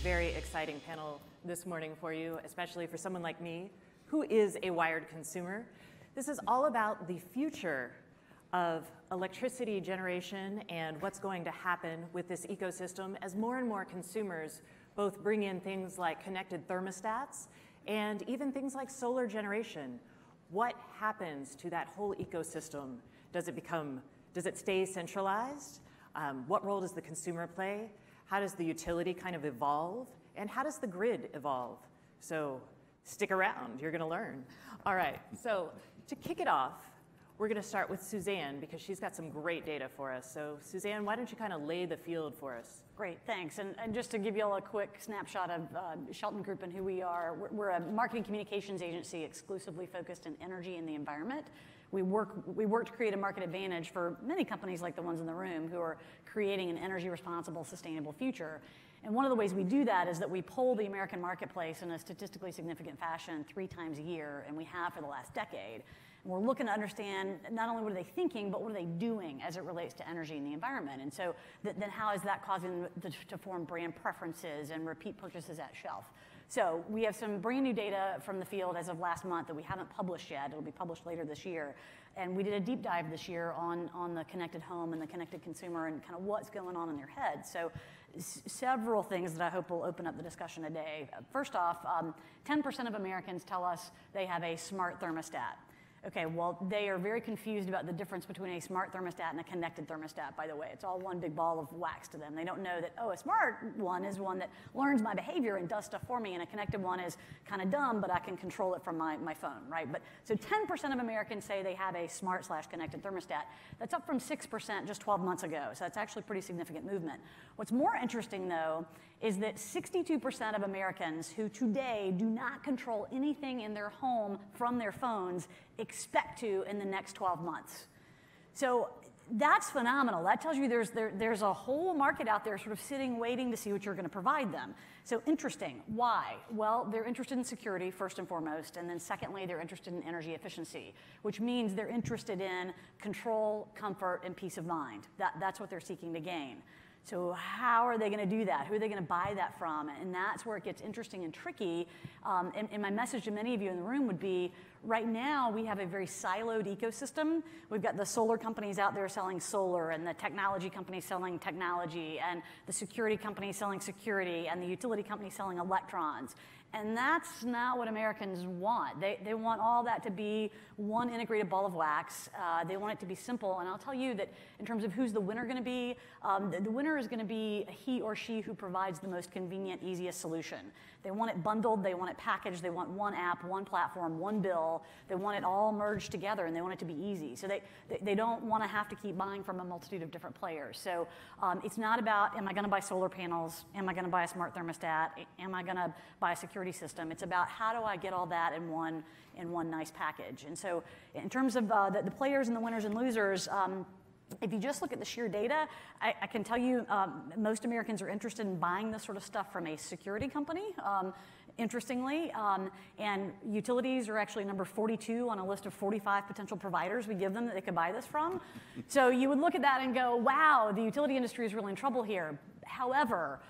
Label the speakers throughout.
Speaker 1: very exciting panel this morning for you, especially for someone like me, who is a wired consumer. This is all about the future of electricity generation and what's going to happen with this ecosystem as more and more consumers both bring in things like connected thermostats and even things like solar generation. What happens to that whole ecosystem? Does it stay centralized? What role does the consumer play? How does the utility kind of evolve? And how does the grid evolve? So stick around, you're gonna learn. All right, so to kick it off, we're gonna start with Suzanne because she's got some great data for us. So Suzanne, why don't you kind of lay the field for us?
Speaker 2: Great, thanks. And just to give you all a quick snapshot of Shelton Group and who we are, we're a marketing communications agency exclusively focused in energy and the environment. We work to create a market advantage for many companies like the ones in the room who are creating an energy responsible, sustainable future. And one of the ways we do that is that we poll the American marketplace in a statistically significant fashion 3 times a year, and we have for the last decade. And we're looking to understand not only what are they thinking, but what are they doing as it relates to energy and the environment. And so then how is that causing them to form brand preferences and repeat purchases at shelf? So we have some brand new data from the field as of last month that we haven't published yet. It'll be published later this year. And we did a deep dive this year on the connected home and the connected consumer and kind of what's going on in their head. So several things that I hope will open up the discussion today. First off, 10% of Americans tell us they have a smart thermostat. Okay, well, they are very confused about the difference between a smart thermostat and a connected thermostat, by the way. It's all one big ball of wax to them. They don't know that, oh, a smart one is one that learns my behavior and does stuff for me, and a connected one is kind of dumb, but I can control it from my phone, right? But so 10% of Americans say they have a smart/connected thermostat. That's up from 6% just 12 months ago, so that's actually pretty significant movement. What's more interesting, though, is that 62% of Americans who today do not control anything in their home from their phones expect to in the next 12 months. So that's phenomenal. That tells you there's a whole market out there sort of sitting, waiting to see what you're going to provide them. So interesting. Why? Well, they're interested in security, first and foremost, and then secondly, they're interested in energy efficiency, which means they're interested in control, comfort, and peace of mind. That's what they're seeking to gain. So how are they going to do that? Who are they going to buy that from? And that's where it gets interesting and tricky. And my message to many of you in the room would be, right now we have a very siloed ecosystem. We've got the solar companies out there selling solar, and the technology companies selling technology, and the security companies selling security, and the utility companies selling electrons. And that's not what Americans want. They want all that to be one integrated ball of wax. They want it to be simple. And I'll tell you that in terms of who's the winner going to be, the winner is going to be he or she who provides the most convenient, easiest solution. They want it bundled. They want it packaged. They want one app, one platform, one bill. They want it all merged together, and they want it to be easy. So they don't want to have to keep buying from a multitude of different players. So it's not about, am I going to buy solar panels? Am I going to buy a smart thermostat? Am I going to buy a security system? It's about how do I get all that in one nice package. And so in terms of the players and the winners and losers, if you just look at the sheer data, I can tell you most Americans are interested in buying this sort of stuff from a security company, interestingly. And utilities are actually number 42 on a list of 45 potential providers we give them that they could buy this from. So you would look at that and go, wow, the utility industry is really in trouble here. However,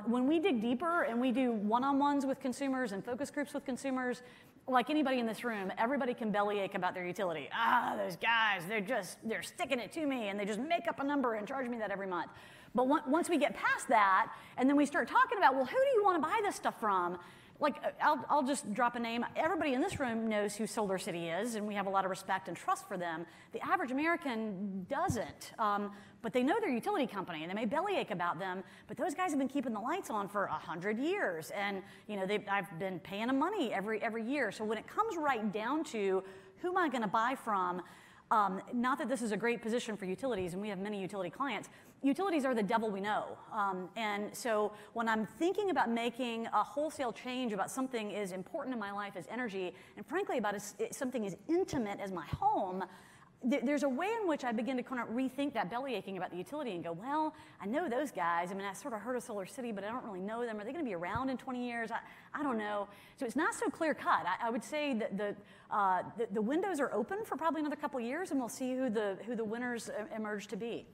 Speaker 2: when we dig deeper and we do one-on-ones with consumers and focus groups with consumers, like anybody in this room, everybody can bellyache about their utility. Those guys, they're sticking it to me, and they just make up a number and charge me that every month. But once we get past that, and then we start talking about, well, who do you want to buy this stuff from? Like, I'll just drop a name. Everybody in this room knows who Solar City is, and we have a lot of respect and trust for them. The average American doesn't, but they know their utility company, and they may bellyache about them, but those guys have been keeping the lights on for 100 years, and I've been paying them money every year. So when it comes right down to who am I going to buy from, not that this is a great position for utilities, and we have many utility clients. Utilities are the devil we know. And so when I'm thinking about making a wholesale change about something as important in my life as energy, and frankly about something as intimate as my home, there's a way in which I begin to kind of rethink that bellyaching about the utility and go, well, I know those guys. I mean, I sort of heard of Solar City, but I don't really know them. Are they going to be around in 20 years? I don't know. So it's not so clear cut. I would say that the windows are open for probably another couple of years, and we'll see who the winners emerge to be.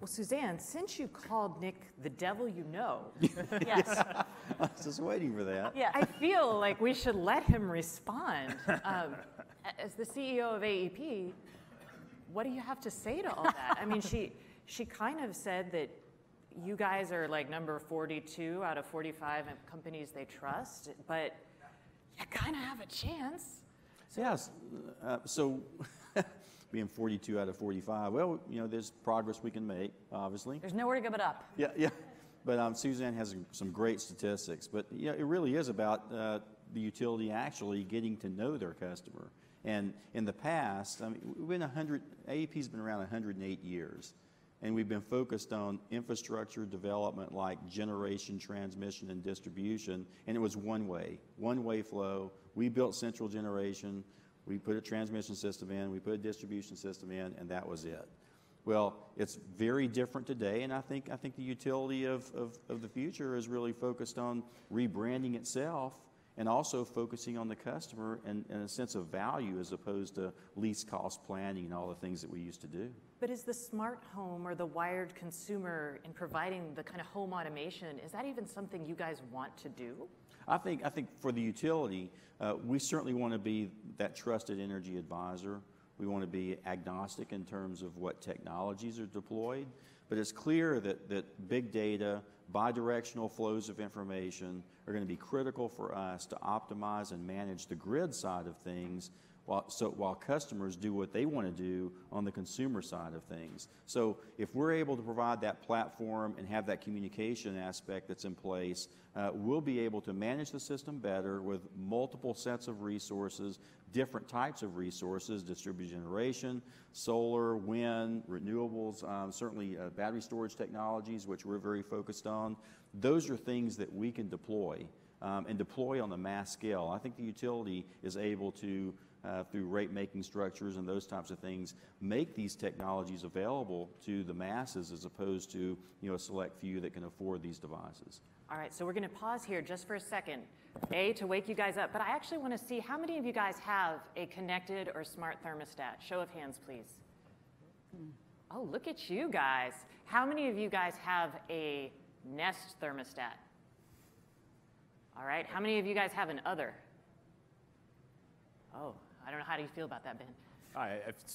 Speaker 1: Well, Suzanne, since you called Nick the devil you know,
Speaker 2: Yes.
Speaker 3: I was just waiting for that.
Speaker 2: Yeah.
Speaker 1: I feel like we should let him respond. As the CEO of AEP, what do you have to say to all that? I mean, she kind of said that you guys are like number 42 out of 45 companies they trust, but you kind of have a chance.
Speaker 3: Yes. So being 42 out of 45, well, there's progress we can make, obviously.
Speaker 2: There's nowhere to go but up.
Speaker 3: Yeah. But Suzanne has some great statistics. But it really is about the utility actually getting to know their customer. And in the past, AEP's been around 108 years. And we've been focused on infrastructure development like generation, transmission, and distribution. And it was one-way flow. We built central generation. We put a transmission system in. We put a distribution system in, and that was it. Well, it's very different today, and I think the utility of the future is really focused on rebranding itself and also focusing on the customer and a sense of value as opposed to least cost planning and all the things that we used to do.
Speaker 1: But is the smart home or the wired consumer in providing the kind of home automation, is that even something you guys want to do?
Speaker 3: I think for the utility, we certainly want to be that trusted energy advisor. We want to be agnostic in terms of what technologies are deployed. But it's clear that big data, bidirectional flows of information are going to be critical for us to optimize and manage the grid side of things while customers do what they want to do on the consumer side of things. So if we're able to provide that platform and have that communication aspect that's in place, we'll be able to manage the system better with multiple sets of resources, different types of resources, distributed generation, solar, wind, renewables, certainly battery storage technologies, which we're very focused on. Those are things that we can deploy and deploy on the mass scale. I think the utility is able to, through rate-making structures and those types of things, make these technologies available to the masses as opposed to a select few that can afford these devices.
Speaker 1: All right, so we're going to pause here just for a second, to wake you guys up, but I actually want to see how many of you guys have a connected or smart thermostat. Show of hands, please. Oh, look at you guys. How many of you guys have a Nest thermostat? All right, how many of you guys have an other? Oh, I don't know. How do you feel about that, Ben?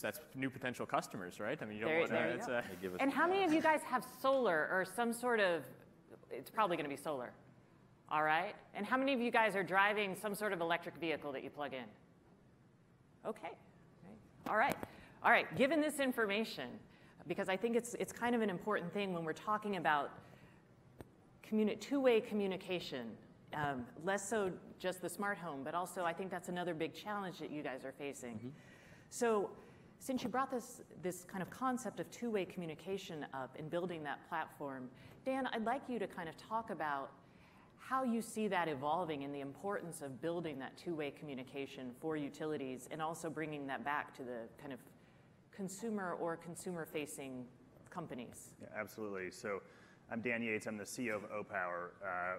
Speaker 4: That's new potential customers, right? I mean, you don't
Speaker 1: There-
Speaker 4: want
Speaker 1: there you
Speaker 4: to.
Speaker 1: go. And how many of you guys have solar or some sort of, it's probably going to be solar, all right? And how many of you guys are driving some sort of electric vehicle that you plug in? Okay, all right. All right, given this information, because I think it's kind of an important thing when we're talking about two-way communication, less so just the smart home, but also I think that's another big challenge that you guys are facing. Mm-hmm. So since you brought this kind of concept of two-way communication up and building that platform, Dan, I'd like you to kind of talk about how you see that evolving and the importance of building that two-way communication for utilities and also bringing that back to the kind of consumer or consumer-facing companies.
Speaker 4: Yeah, absolutely. So I'm Dan Yates. I'm the CEO of OPower.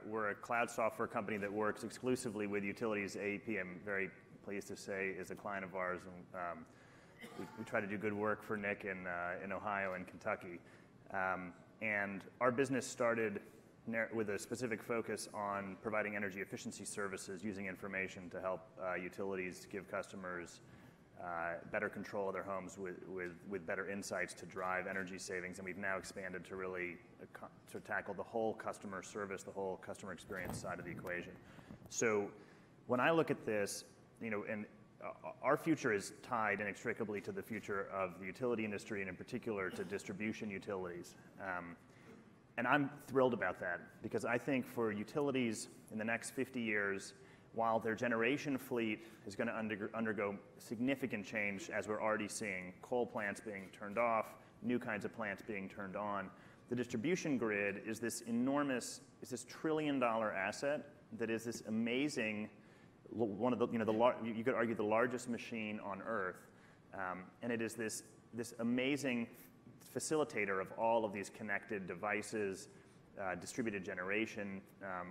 Speaker 4: We're a cloud software company that works exclusively with utilities. AEP, I'm very pleased to say, is a client of ours. And, we try to do good work for Nick in Ohio and Kentucky. And our business started with a specific focus on providing energy efficiency services using information to help utilities give customers better control of their homes with better insights to drive energy savings. And we've now expanded to really to tackle the whole customer service, the whole customer experience side of the equation. So when I look at this, and our future is tied inextricably to the future of the utility industry and in particular to distribution utilities. And I'm thrilled about that because I think for utilities in the next 50 years, while their generation fleet is going to undergo significant change, as we're already seeing, coal plants being turned off, new kinds of plants being turned on, the distribution grid is this enormous, $1 trillion asset that is this amazing, one of the, you could argue the largest machine on Earth, and it is this amazing facilitator of all of these connected devices, distributed generation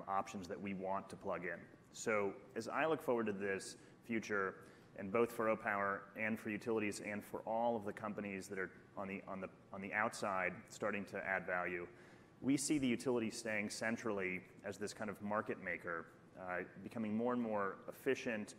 Speaker 4: options that we want to plug in. So as I look forward to this future, and both for OPower and for utilities and for all of the companies that are on the outside starting to add value. We see the utility staying centrally as this kind of market maker, becoming more and more efficient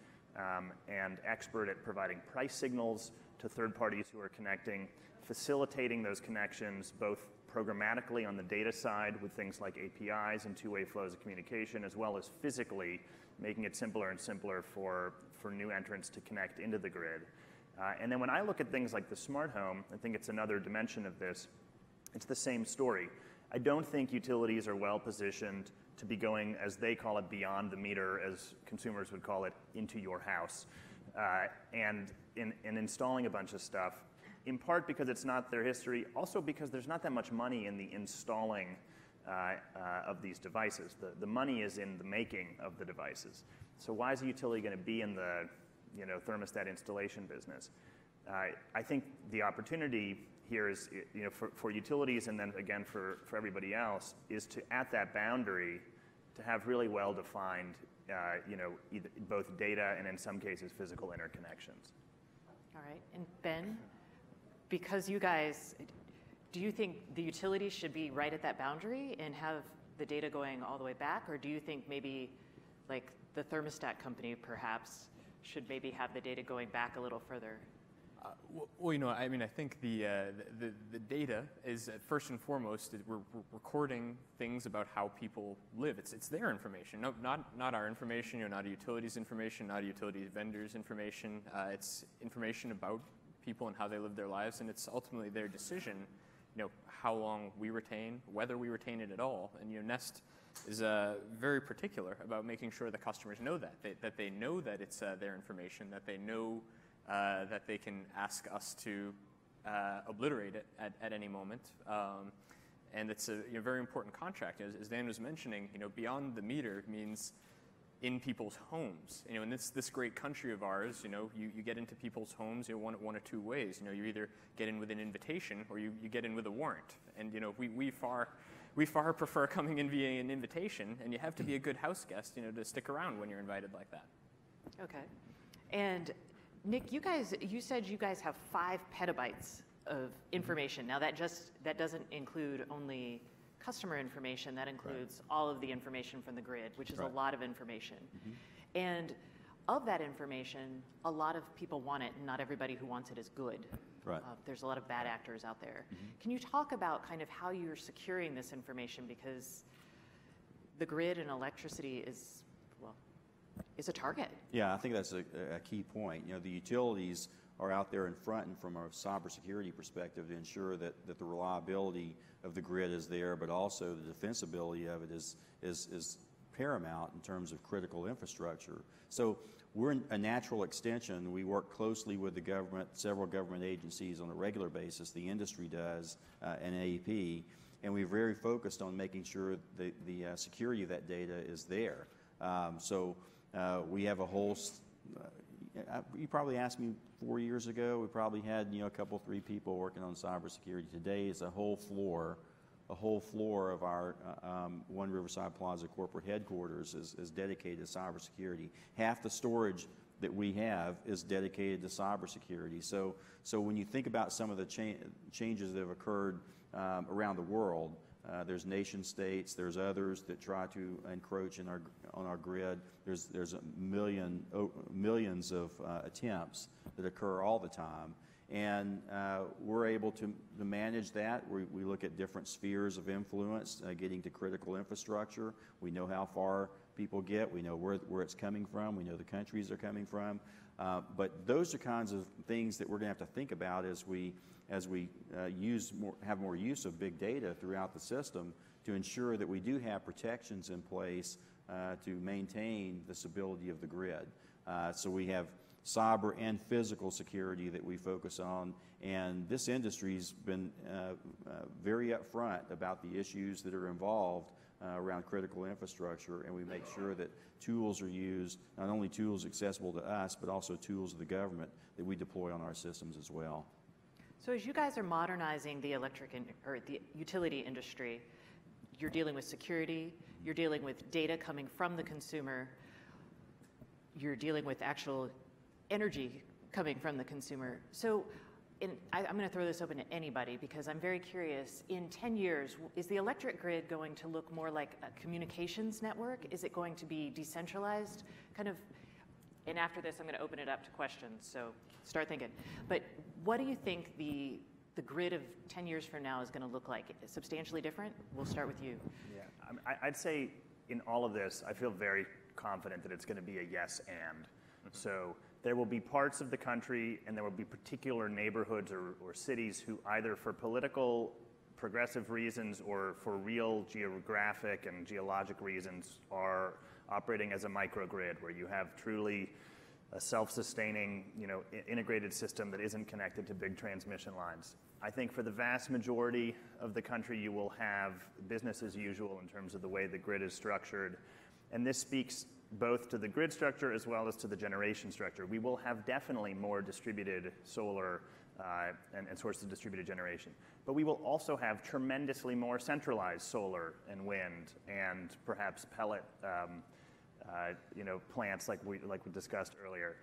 Speaker 4: and expert at providing price signals to third parties who are connecting, facilitating those connections both programmatically on the data side with things like APIs and two-way flows of communication, as well as physically making it simpler and simpler for new entrants to connect into the grid. And then when I look at things like the smart home, I think it's another dimension of this. It's the same story. I don't think utilities are well positioned to be going, as they call it, beyond the meter, as consumers would call it, into your house, and installing a bunch of stuff, in part because it's not their history, also because there's not that much money in the installing of these devices. The money is in the making of the devices. So why is a utility going to be in the thermostat installation business? I think the opportunity here is, for utilities, and then again for everybody else, is to, at that boundary, to have really well-defined, either both data and in some cases physical interconnections.
Speaker 1: All right, and Ben, because you guys, do you think the utility should be right at that boundary and have the data going all the way back, or do you think maybe, like the thermostat company perhaps, should maybe have the data going back a little further?
Speaker 5: Well, I mean, I think the data is first and foremost, we're recording things about how people live. It's their information, not our information, not a utility's information, not a utility vendor's information. It's information about people and how they live their lives, and it's ultimately their decision, how long we retain, whether we retain it at all. And Nest is very particular about making sure the customers know that they know that it's their information, that they know that they can ask us to obliterate it at any moment. And it's a very important contract. As Dan was mentioning, beyond the meter means in people's homes. In this great country of ours, you get into people's homes one or two ways. You either get in with an invitation or you get in with a warrant. And we far prefer coming in via an invitation, and you have to be a good house guest, to stick around when you're invited like that.
Speaker 1: Okay. And Nick, you said you guys have 5 petabytes of information. Now that doesn't include only customer information, that includes all of the information from the grid, which is a lot of information. Mm-hmm. And of that information, a lot of people want it, and not everybody who wants it is good.
Speaker 3: Right.
Speaker 1: There's a lot of bad actors out there.
Speaker 3: Mm-hmm.
Speaker 1: Can you talk about kind of how you're securing this information? Because the grid and electricity is a target.
Speaker 3: Yeah, I think that's a key point. The utilities are out there in front, and from a cybersecurity perspective, to ensure that the reliability of the grid is there, but also the defensibility of it is paramount in terms of critical infrastructure. So we're a natural extension. We work closely with the government, several government agencies on a regular basis. The industry does, and AEP, and we're very focused on making sure the security of that data is there. We have a whole, you probably asked me 4 years ago, we probably had a couple, 3 people working on cybersecurity. Today is a whole floor of our One Riverside Plaza corporate headquarters is dedicated to cybersecurity. Half the storage that we have is dedicated to cybersecurity. So when you think about some of the changes that have occurred around the world, there's nation states, there's others that try to encroach on our grid. There's millions of attempts that occur all the time, and we're able to manage that. We look at different spheres of influence, getting to critical infrastructure. We know how far people get. We know where it's coming from. We know the countries they're coming from. But those are kinds of things that we're going to have to think about as we have more use of big data throughout the system to ensure that we do have protections in place to maintain the stability of the grid. So we have cyber and physical security that we focus on, and this industry's been very upfront about the issues that are involved around critical infrastructure, and we make sure that tools are used, not only tools accessible to us, but also tools of the government that we deploy on our systems as well.
Speaker 1: So as you guys are modernizing the the utility industry, you're dealing with security, you're dealing with data coming from the consumer, you're dealing with actual energy coming from the consumer. So I'm going to throw this open to anybody because I'm very curious. In 10 years, is the electric grid going to look more like a communications network? Is it going to be decentralized? And after this, I'm going to open it up to questions, so start thinking. But what do you think the grid of 10 years from now is going to look like? Substantially different? We'll start with you.
Speaker 4: Yeah, I'd say in all of this, I feel very confident that it's going to be a yes and. So there will be parts of the country and there will be particular neighborhoods or cities who either for political progressive reasons or for real geographic and geologic reasons are operating as a microgrid where you have truly a self-sustaining, integrated system that isn't connected to big transmission lines. I think for the vast majority of the country, you will have business as usual in terms of the way the grid is structured. And this speaks both to the grid structure as well as to the generation structure. We will have definitely more distributed solar and sources of distributed generation. But we will also have tremendously more centralized solar and wind and perhaps pellet plants like we discussed earlier.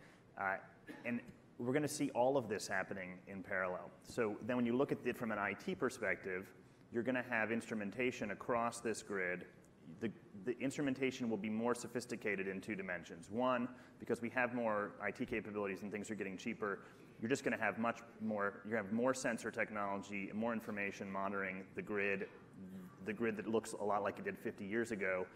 Speaker 4: And we're going to see all of this happening in parallel. So then when you look at it from an IT perspective, you're going to have instrumentation across this grid. The instrumentation will be more sophisticated in 2 dimensions. One, because we have more IT capabilities and things are getting cheaper, you're just going to have more sensor technology and more information monitoring the grid that looks a lot like it did 50 years ago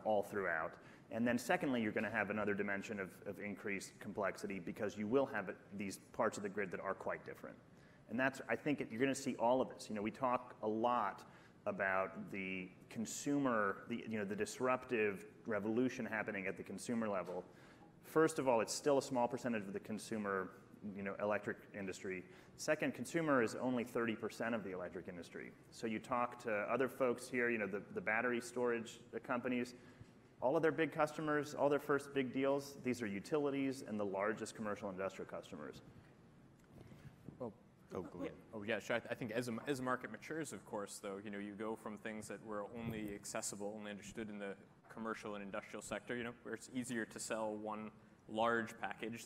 Speaker 4: all throughout. And then secondly, you're going to have another dimension of increased complexity because you will have these parts of the grid that are quite different. And I think you're going to see all of this. We talk a lot about the consumer, the disruptive revolution happening at the consumer level. First of all, it's still a small percentage of the consumer, electric industry. Second, consumer is only 30% of the electric industry. So you talk to other folks here, the battery storage companies, all of their big customers, all their first big deals, these are utilities and the largest commercial industrial customers.
Speaker 5: Yeah, sure. I think as the market matures, of course, though, you go from things that were only accessible, only understood in the commercial and industrial sector, where it's easier to sell one large package.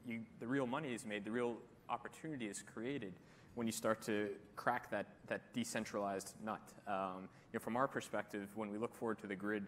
Speaker 5: The real money is made, the real opportunity is created when you start to crack that decentralized nut. From our perspective, when we look forward to the grid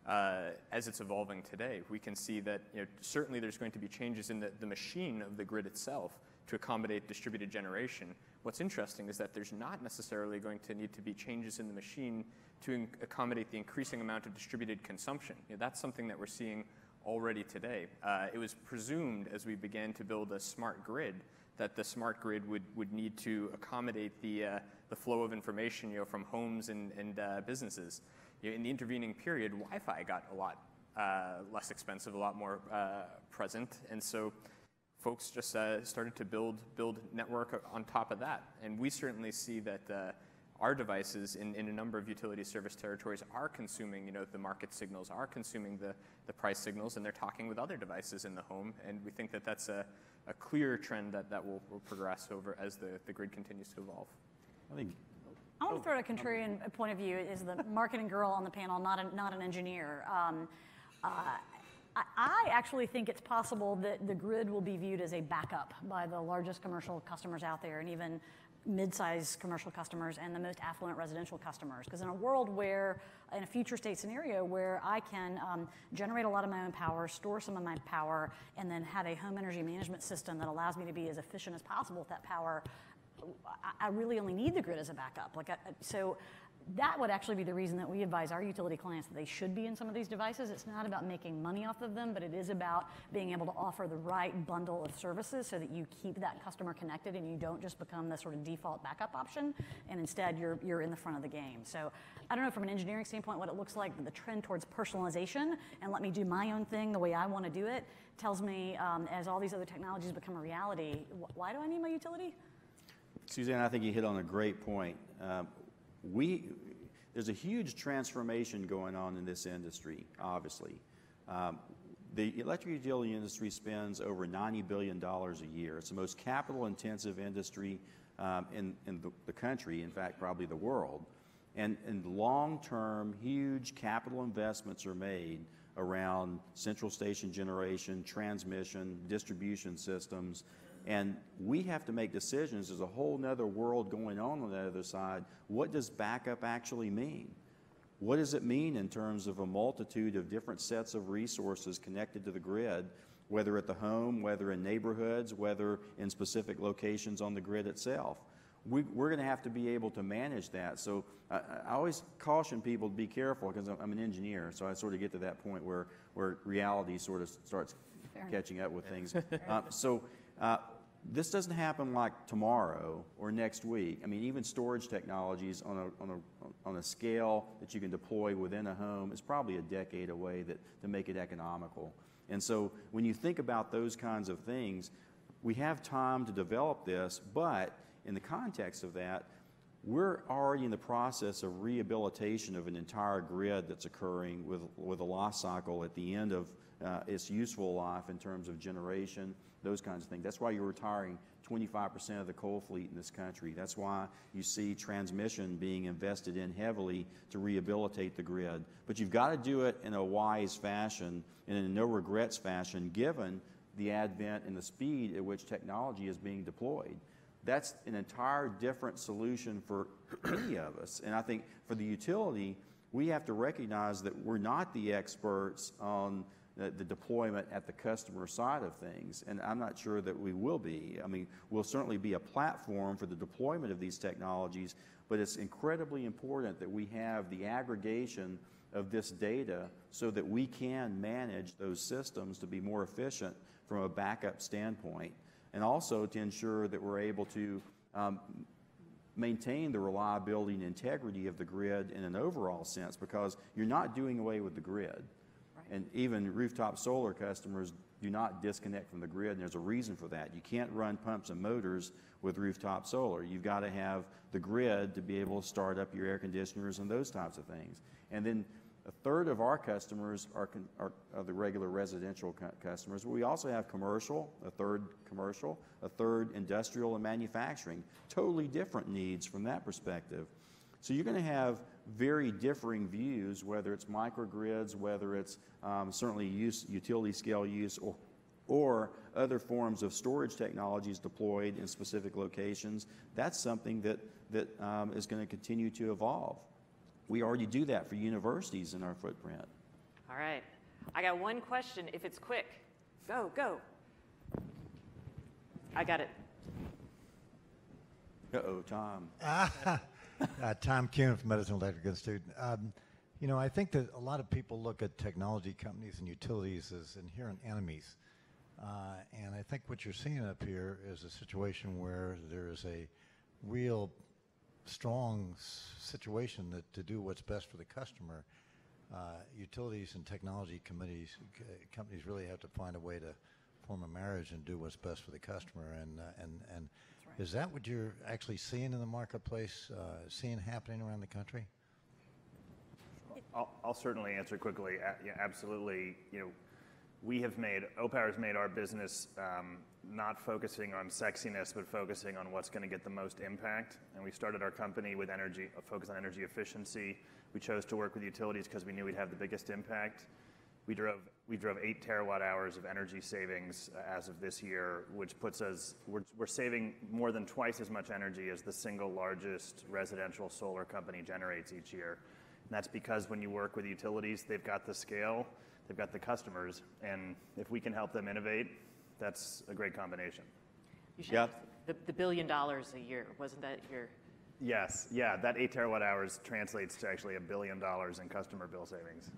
Speaker 5: as it's evolving today, we can see that certainly there's going to be changes in the machine of the grid itself to accommodate distributed generation. What's interesting is that there's not necessarily going to need to be changes in the machine to accommodate the increasing amount of distributed consumption. That's something that we're seeing already today. It was presumed as we began to build a smart grid that the smart grid would need to accommodate the flow of information from homes and businesses. In the intervening period, Wi-Fi got a lot less expensive, a lot more present, and so folks just started to build network on top of that. And we certainly see that our devices in a number of utility service territories are consuming the market signals, are consuming the price signals, and they're talking with other devices in the home. And we think that that's a clear trend that will progress over as the grid continues to evolve.
Speaker 2: I want to throw out a contrarian point of view as the marketing girl on the panel, not an engineer. I actually think it's possible that the grid will be viewed as a backup by the largest commercial customers out there and even mid-sized commercial customers and the most affluent residential customers. Because in a world where, in a future state scenario where I can generate a lot of my own power, store some of my power, and then have a home energy management system that allows me to be as efficient as possible with that power, I really only need the grid as a backup. So that would actually be the reason that we advise our utility clients that they should be in some of these devices. It's not about making money off of them, but it is about being able to offer the right bundle of services so that you keep that customer connected and you don't just become the sort of default backup option, and instead you're in the front of the game. So I don't know from an engineering standpoint what it looks like, but the trend towards personalization and let me do my own thing the way I want to do it tells me as all these other technologies become a reality, why do I need my utility?
Speaker 3: Suzanne, I think you hit on a great point. There's a huge transformation going on in this industry, obviously. The electric utility industry spends over $90 billion a year. It's the most capital-intensive industry in the country, in fact, probably the world. And long-term, huge capital investments are made around central station generation, transmission, distribution systems, And we have to make decisions. There's a whole nother world going on the other side. What does backup actually mean? What does it mean in terms of a multitude of different sets of resources connected to the grid, whether at the home, whether in neighborhoods, whether in specific locations on the grid itself? We're going to have to be able to manage that. So I always caution people to be careful, because I'm an engineer, so I sort of get to that point where reality sort of starts catching up with things. This doesn't happen like tomorrow or next week. I mean, even storage technologies on a scale that you can deploy within a home is probably a decade away to make it economical. And so when you think about those kinds of things, we have time to develop this, but in the context of that, we're already in the process of rehabilitation of an entire grid that's occurring with a life cycle at the end of its useful life in terms of generation, those kinds of things. That's why you're retiring 25% of the coal fleet in this country. That's why you see transmission being invested in heavily to rehabilitate the grid. But you've got to do it in a wise fashion and in a no-regrets fashion, given the advent and the speed at which technology is being deployed. That's an entire different solution for any of us. And I think for the utility, we have to recognize that we're not the experts on the deployment at the customer side of things, and I'm not sure that we will be. I mean, we'll certainly be a platform for the deployment of these technologies, but it's incredibly important that we have the aggregation of this data so that we can manage those systems to be more efficient from a backup standpoint, and also to ensure that we're able to maintain the reliability and integrity of the grid in an overall sense, because you're not doing away with the grid. And even rooftop solar customers do not disconnect from the grid, and there's a reason for that. You can't run pumps and motors with rooftop solar. You've got to have the grid to be able to start up your air conditioners and those types of things. And then a third of our customers are the regular residential customers. But we also have commercial, a third industrial and manufacturing. Totally different needs from that perspective. So you're going to have very differing views, whether it's microgrids, whether it's certainly utility scale use, or other forms of storage technologies deployed in specific locations. That's something that is going to continue to evolve. We already do that for universities in our footprint.
Speaker 1: All right. I got one question. If it's quick, go. I got it.
Speaker 3: Uh-oh, Tom.
Speaker 6: Tom Kuhn from Edison Electric Institute. I think that a lot of people look at technology companies and utilities as inherent enemies. And I think what you're seeing up here is a situation where there is a real strong situation to do what's best for the customer. Utilities and technology companies really have to find a way to form a marriage and do what's best for the customer. And is that what you're actually seeing in the marketplace, seeing happening around the country?
Speaker 4: I'll certainly answer quickly. Yeah, absolutely. OPower has made our business not focusing on sexiness, but focusing on what's going to get the most impact. And we started our company with a focus on energy efficiency. We chose to work with utilities because we knew we'd have the biggest impact. We drove 8 terawatt hours of energy savings as of this year, which puts us, we're saving more than twice as much energy as the single largest residential solar company generates each year. And that's because when you work with utilities, they've got the scale, they've got the customers, and if we can help them innovate, that's a great combination.
Speaker 1: You should the $1 billion a year, wasn't that your?
Speaker 4: Yes, yeah, that 8 terawatt hours translates to actually $1 billion in customer bill savings.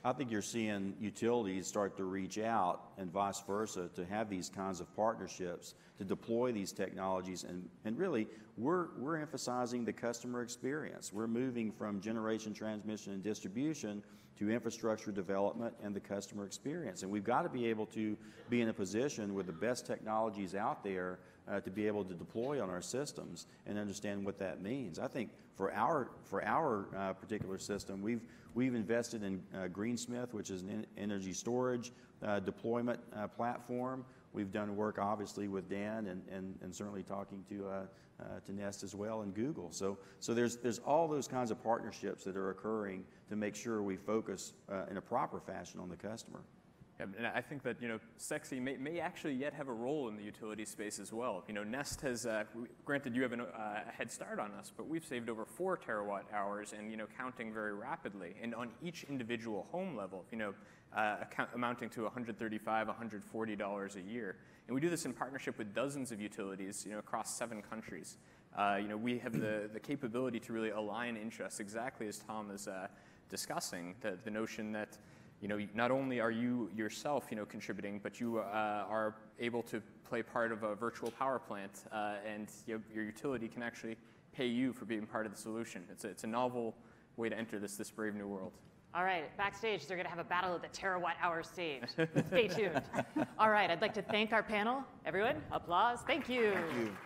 Speaker 3: I think you're seeing utilities start to reach out and vice versa to have these kinds of partnerships to deploy these technologies. And really, we're emphasizing the customer experience. We're moving from generation, transmission, and distribution to infrastructure development and the customer experience. And we've got to be able to be in a position with the best technologies out there to be able to deploy on our systems and understand what that means. I think for our particular system, we've invested in Greensmith, which is an energy storage deployment platform. We've done work obviously with Dan and certainly talking to Nest as well and Google. So there's all those kinds of partnerships that are occurring to make sure we focus in a proper fashion on the customer.
Speaker 5: Yeah, and I think that sexy may actually yet have a role in the utility space as well. Nest has, granted you have a head start on us, but we've saved over 4 terawatt hours and counting very rapidly. And on each individual home level, amounting to $135, $140 a year. And we do this in partnership with dozens of utilities, across 7 countries. We have the capability to really align interests, exactly as Tom is discussing, the notion that not only are you yourself, contributing, but you are able to play part of a virtual power plant, and your utility can actually pay you for being part of the solution. It's a novel way to enter this brave new world.
Speaker 1: All right, backstage, they're going to have a battle of the terawatt hour stage. Stay tuned. All right, I'd like to thank our panel. Everyone, applause. Thank you.
Speaker 3: Thank you.